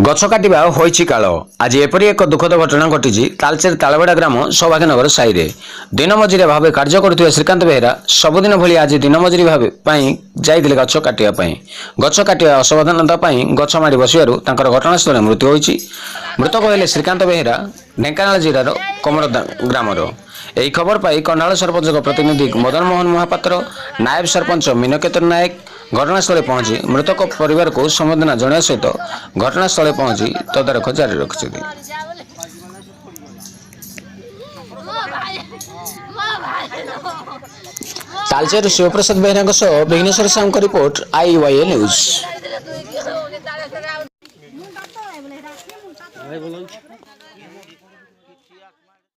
गछ काटिबा होइछि काल आज एपरी एक दुखद घटना घटी तालचेर तालबेड़ा ग्राम सौभाग्यनगर साई रे दिन मजुरिया भाव कार्य करुवा श्रीकांत बेहेरा सबुदिन भली आज दिन मजुरी भाव जाइथिले गछ काटिबा गछ काटिबा असावधानता गछ मारी बसिबारु तांकर घटनास्थल मृत्यु होइछि। मृतक हेले श्रीकांत बेहेरा ढेंकानाल जिल्लार कमर ग्रामर। यही खबर पाई कंडाल सरपंच प्रतिनिधि मदन मोहन महापात्र नायब सरपंच मीनकेतन नायक घटनास्थल पहुंची मृतक परिवार को संबर्धना जनाया सहित घटनास्थल पहुंची तदारख जारी रखिछथि। तालचेर शिवप्रसाद बेहेरा विघ्नेश्वर साहू का रिपोर्ट IYA न्यूज।